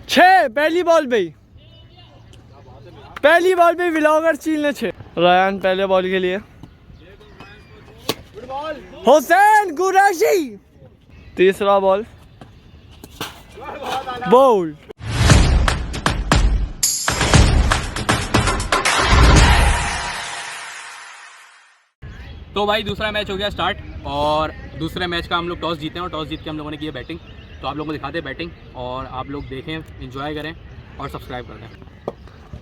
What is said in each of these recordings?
छह पहली बॉल पे व्लॉगर चील ने 6। रयान पहले बॉल के लिए। हुसैन कुरैशी तीसरा बॉल बोल्ड। तो भाई दूसरा मैच हो गया स्टार्ट और दूसरे मैच का हम लोग टॉस जीते हैं और टॉस जीत के हम लोगों ने किया बैटिंग। तो आप लोगों को दिखाते हैं बैटिंग और आप लोग देखें, एंजॉय करें और सब्सक्राइब कर दें।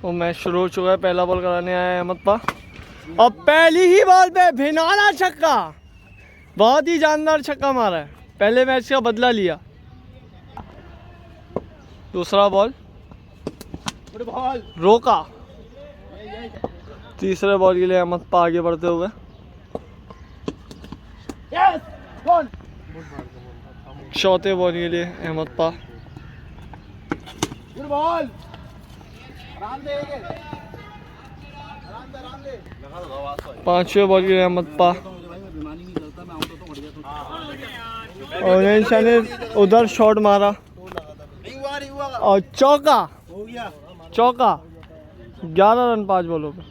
वो मैच शुरू हो चुका है। पहला बॉल कराने आया है अहमद पा और पहली ही बॉल पे भिनौना छक्का। बहुत ही जानदार छक्का मारा है। पहले मैच का बदला लिया। दूसरा बॉल रोका। तीसरे बॉल के लिए अहमद पा आगे बढ़ते हुए। चौथे बॉल के लिए अहमद पा। पांचवें बॉल के लिए अहमद पा और शाह ने उधर शॉट मारा और चौका। 11 रन 5 बॉलों पे।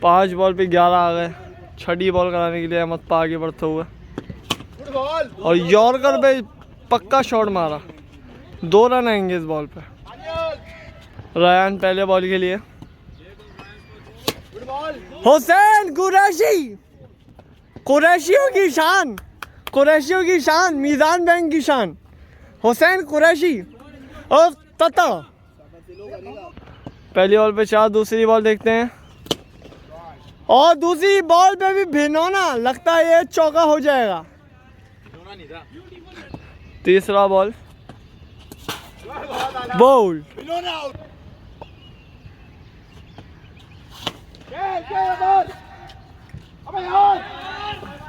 5 बॉल पे 11 आ गए। छठी बॉल कराने के लिए अहमद पा आगे बढ़ते हुए और यॉर्कर पे पक्का शॉट मारा। 2 रन आएंगे इस बॉल पे। रयान पहले बॉल के लिए। हुसैन कुरैशियों की शान मीज़ान बैंक की शान हुसैन कुरैशी और तता। पहली बॉल पे 4। दूसरी बॉल देखते हैं और दूसरी बॉल पे भी भिनौना। लगता है ये चौका हो जाएगा। तीसरा बॉल बोल्ड।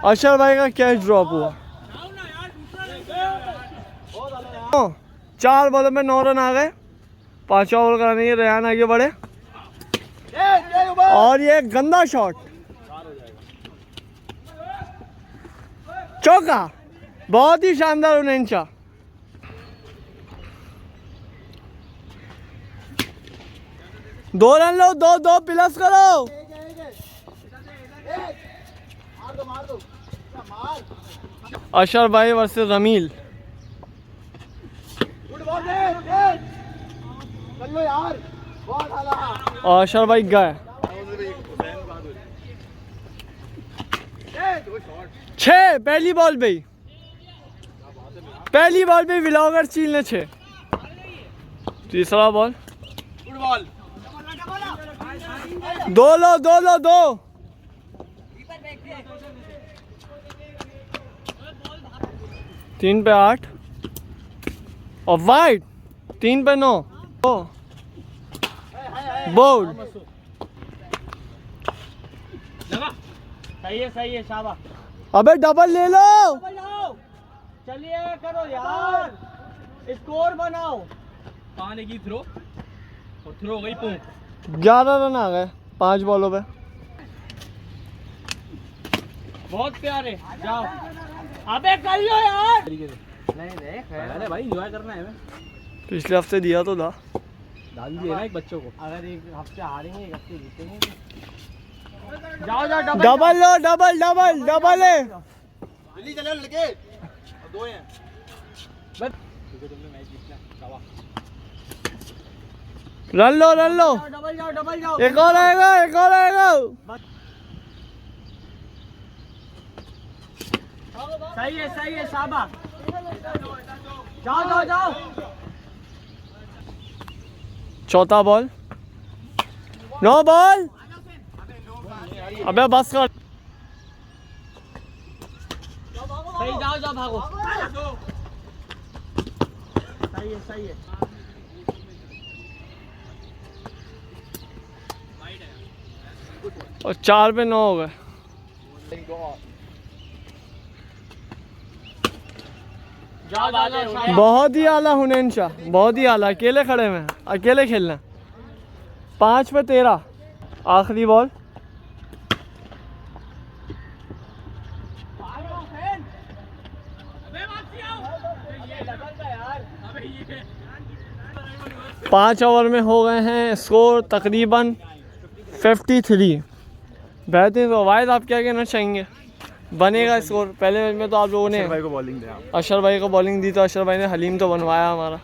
अशर भाई का कैच ड्रॉप हुआ। 4 बॉलों में 9 रन आ गए। 5वां बॉल कराने के रयान आगे बढ़े और ये गंदा शॉट चौका। बहुत ही शानदार उन्हेंचा। दो रन लो। 2 प्लस करो। अशर भाई वर्सेस रमील। और अशर भाई गए। 6 पहली बॉल पे व्लॉगर चील ने 6। तीसरा बॉल 2 3 पे 8 और वाइड। 3 पे 9 बोल्ड। सही है शाबाश। अबे डबल ले लो। चलिए करो यार, स्कोर बनाओ। पाने की थ्रो और थ्रो हो गई पूंछ। 11 रन आ गए 5 बॉलों पे। बहुत प्यारे। जाओ अबे कर लो यार। नहीं अरे भाई एंजॉय करना है। पिछले हफ्ते दिया तो था। डाल दिए ना एक बच्चों को। अगर एक हफ्ते हारेंगे एक हफ्ते जीतेंगे। जाओ डबल लो। डबल है। जल्दी चले लड़के। 2 हैं बस तुमने मैच जीतना। रन लो। डबल जाओ। एक और आएगा। सही है शाबाश। जाओ। चौथा बॉल 9 बॉल। अबे बस कर। सही जाओ भागो। सही है। और 4 पे 9 हो गए। बहुत ही आला हुनैन शाह। बहुत ही आला। अकेले खड़े में अकेले खेलना। 5 पे 13। आखिरी बॉल 5 ओवर में हो गए हैं स्कोर तकरीबन 53। बेहतरीन। तो वाहिद आप क्या कहना चाहेंगे, बनेगा स्कोर? पहले मैच में तो आप लोगों ने भाई को बॉलिंग दे आप। अशर भाई को बॉलिंग दी, तो अशर भाई ने हलीम तो बनवाया हमारा।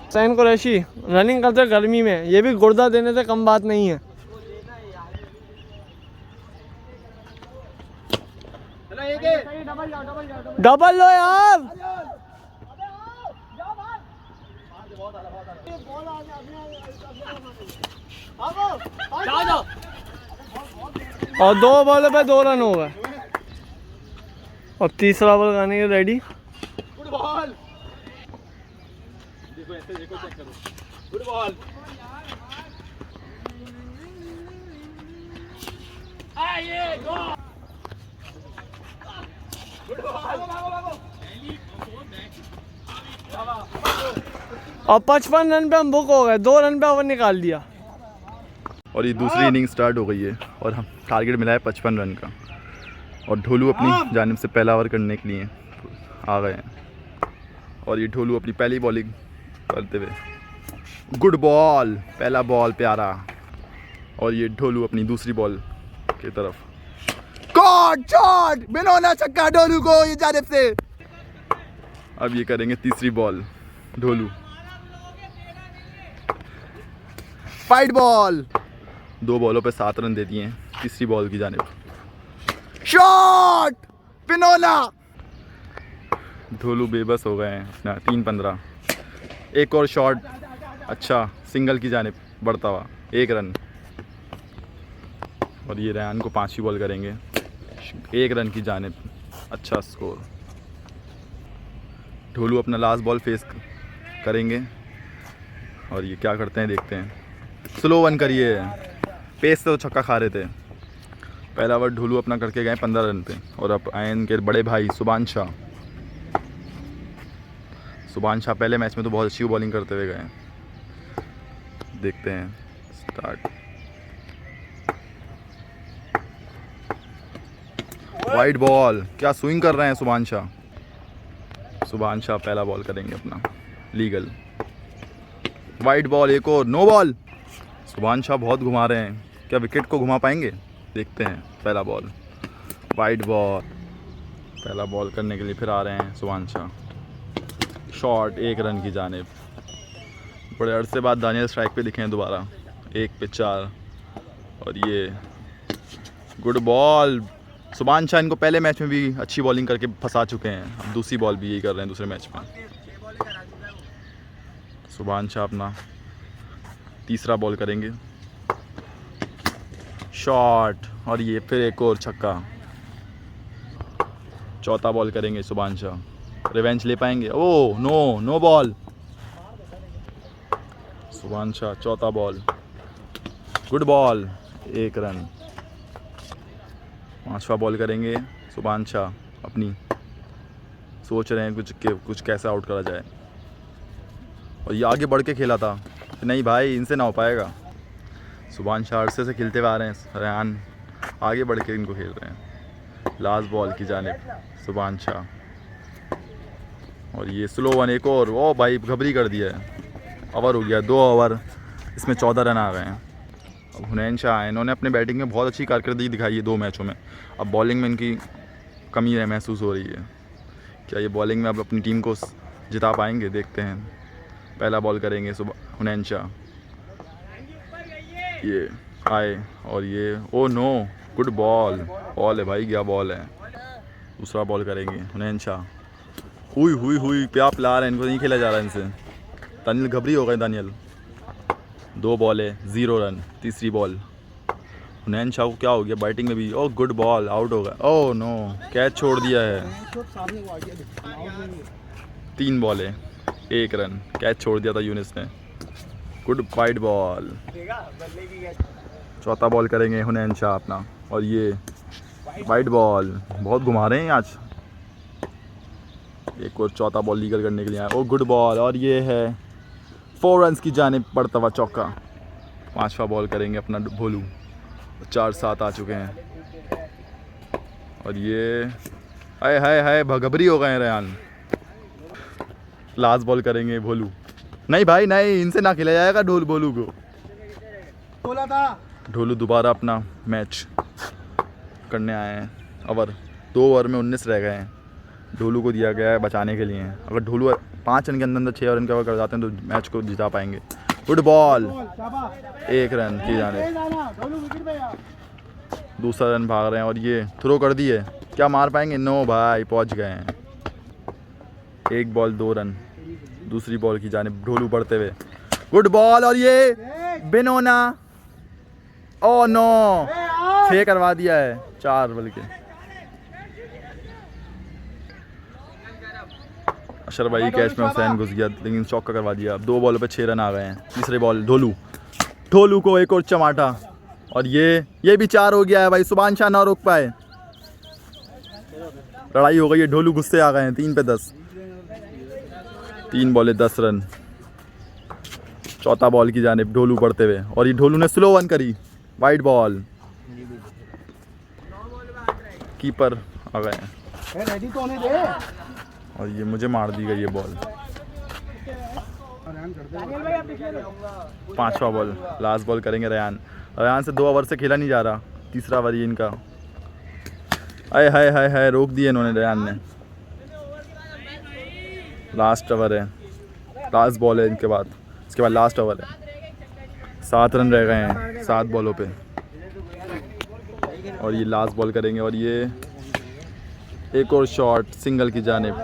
हुसैन कुरैशी रनिंग करते गर्मी में, ये भी गुर्दा देने से कम बात नहीं है। डबल लो यार। और 2 बॉल पे 2 रन हो गए। और तीसरा बॉल करने के रेडी। Good ball. देखो ऐसे देखो, चेक करो। Good ball. और 55 रन पे हम बुक हो गए, 2 रन पे ओवर निकाल दिया। और ये दूसरी इनिंग स्टार्ट हो गई है और हम टारगेट मिला है 55 रन का। और ढोलू अपनी जानिब से पहला ओवर करने के लिए आ गए हैं। और ये ढोलू अपनी पहली बॉलिंग करते हुए। गुड बॉल, पहला बॉल प्यारा। और ये ढोलू अपनी दूसरी बॉल की तरफ। गॉड शॉट, बिनोना छक्का ढोलू को ये जानिब से। अब ये करेंगे तीसरी बॉल ढोलू। फाइट बॉल, 2 बॉलों पे 7 रन दे दिए हैं तीसरी बॉल की जानिब। शॉट, पिनोला। ढोलू बेबस हो गए हैं अपना 3-15। एक और शॉट, अच्छा सिंगल की जानिब बढ़ता हुआ 1 रन। और ये रेहान को 5वीं बॉल करेंगे 1 रन की जानिब, अच्छा स्कोर। ढोलू अपना लास्ट बॉल फेस करेंगे और ये क्या करते हैं देखते हैं। स्लो वन करिए, पेस से तो छक्का खा रहे थे। पहला ओवर ढोलू अपना करके गए 15 रन पे। और अब आए इनके बड़े भाई सुभान शाह पहले मैच में तो बहुत अच्छी बॉलिंग करते हुए गए। देखते हैं स्टार्ट। वाइड बॉल, क्या स्विंग कर रहे हैं सुभान शाह पहला बॉल करेंगे अपना लीगल। वाइड बॉल, एक और नो बॉल। सुभान शाह बहुत घुमा रहे हैं, क्या विकेट को घुमा पाएंगे? देखते हैं। पहला बॉल वाइड बॉल, पहला बॉल करने के लिए फिर आ रहे हैं सुभान शाह। शॉट, 1 रन की जानिब। बड़े अरसे बाद दानियल स्ट्राइक पे दिखे हैं दोबारा, 1 पे 4। और ये गुड बॉल। सुभान शाह इनको पहले मैच में भी अच्छी बॉलिंग करके फंसा चुके हैं, अब दूसरी बॉल भी यही कर रहे हैं दूसरे मैच में। सुभान शाह अपना तीसरा बॉल करेंगे। शॉट, और ये फिर एक और छक्का। चौथा बॉल करेंगे सुभान शाह, रिवेंज ले पाएंगे? Oh no ball. Subhan Shah चौथा बॉल, गुड बॉल, 1 रन। 5वां बॉल करेंगे सुभान शाह अपनी। सोच रहे हैं कुछ कैसे आउट करा जाए। और ये आगे बढ़ के खेला था, नहीं भाई इनसे ना हो पाएगा। सुभान शाह अरसे से खेलते हुए आ रहे हैं, रेहान आगे बढ़ के इनको खेल रहे हैं। लास्ट बॉल की जानिब सुभान शाह। और ये स्लो वन, एक और। ओ भाई घबरी कर दिया है, ओवर हो गया। 2 ओवर, इसमें 14 रन आ गए हैं। अब हुनैन शाह आए, इन्होंने अपने बैटिंग में बहुत अच्छी कारकर्दगी दिखाई है 2 मैचों में। अब बॉलिंग में इनकी कमी महसूस हो रही है। क्या ये बॉलिंग में अब अपनी टीम को जिता पाएंगे? देखते हैं। पहला बॉल करेंगे हुनैन शाह। ये आए और ये ओ नो, गुड बॉल है भाई, क्या बॉल है। दूसरा बॉल करेंगे हुनैन शाह। हुई प्यार पिला रहे हैं, इनको नहीं खेला जा रहा है इनसे। दानियल घबरी हो गए। दानियल 2 बॉल है 0 रन। तीसरी बॉल हुनैन शाह को क्या हो गया बैटिंग में भी? ओ गुड बॉल, आउट हो गया। ओह नो, कैच छोड़ दिया है। 3 बॉल है 1 रन, कैच छोड़ दिया था यूनिस ने। Good wide ball. चौथा बॉल करेंगे हुनैन शाह अपना। और ये वाइड बॉल, बहुत घुमा रहे हैं आज। एक और चौथा बॉल लीगल करने के लिए आया। ओ गुड बॉल, और ये है 4 रन की जानिब बढ़ता हुआ चौका। 5वां बॉल करेंगे अपना भोलू। 4-7 आ चुके हैं। और ये हाय घबरी हो गए हैं रेहान। लास्ट बॉल करेंगे भोलू। नहीं भाई नहीं, इनसे ना खेला जाएगा भोलू को। बोला था ढोलू दोबारा अपना मैच करने आए हैं। ओवर 2 ओवर में 19 रह गए हैं। ढोलू को दिया गया है बचाने के लिए। अगर ढोलू 5 रन के अंदर 6 रन के ओवर कर जाते हैं तो मैच को जिता पाएंगे। गुड बॉल, 1 रन की जाने। दूसरा रन भाग रहे हैं और ये थ्रो कर दिए, क्या मार पाएंगे? नो भाई, पहुंच गए हैं। 1 बॉल 2 रन। दूसरी बॉल की जाने ढोलू बढ़ते हुए। गुड बॉल और ये बिनोना, ओ नो, 6 करवा दिया है, 4 बल्कि। अशर भाई कैच में हुसैन घुस गया लेकिन चौका करवा दिया। अब 2 बॉलों पे 6 रन आ गए हैं। तीसरे बॉल ढोलू को एक और चमाटा और ये भी 4 हो गया है भाई। सुभानशाह ना रोक पाए, लड़ाई हो गई है। ढोलू गुस्से आ गए हैं। 3 पे 10, 3 बॉले 10 रन। चौथा बॉल की जानिब ढोलू बढ़ते हुए और ये ढोलू ने स्लो वन करी, वाइड बॉल। कीपर आ गए हैं रेडी तो होने दे। और ये मुझे मार दी गई ये बॉल। 5वां बॉल, लास्ट बॉल करेंगे रेयान से 2 ओवर से खेला नहीं जा रहा। तीसरा ओवर ये इनका। आए हाय हाय हाय, रोक दिए इन्होंने रेयान ने। लास्ट ओवर है, लास्ट बॉल है इनके बाद, इसके बाद लास्ट ओवर है। 7 रन रह गए हैं 7 बॉलों पे और ये लास्ट बॉल करेंगे और ये एक और शॉट सिंगल की जानिब।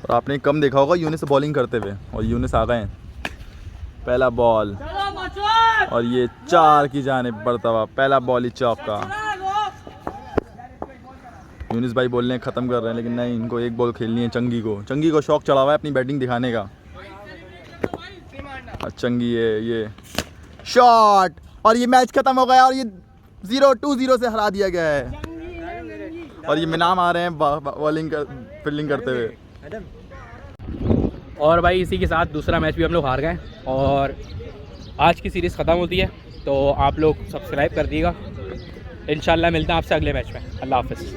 और आपने कम देखा होगा यूनिस बॉलिंग करते हुए और यूनिस आ गए हैं। पहला बॉल और ये 4 की जानिब बढ़ता हुआ। पहला बॉल ही चौका। यूनिस भाई बोल रहे हैं ख़त्म कर रहे हैं लेकिन नहीं, इनको एक बॉल खेलनी है। चंगी को शौक चढ़ा हुआ है अपनी बैटिंग दिखाने का। चंगी है ये शॉट और ये मैच ख़त्म हो गया और ये 0-2-0 से हरा दिया गया है। और ये मिनाम आ रहे हैं बॉलिंग फील्डिंग करते हुए। और भाई इसी के साथ दूसरा मैच भी हम लोग हार गए और आज की सीरीज़ ख़त्म होती है। तो आप लोग सब्सक्राइब कर दिएगा। इंशाल्लाह मिलते हैं आपसे अगले मैच में। अल्लाह हाफ़िज़।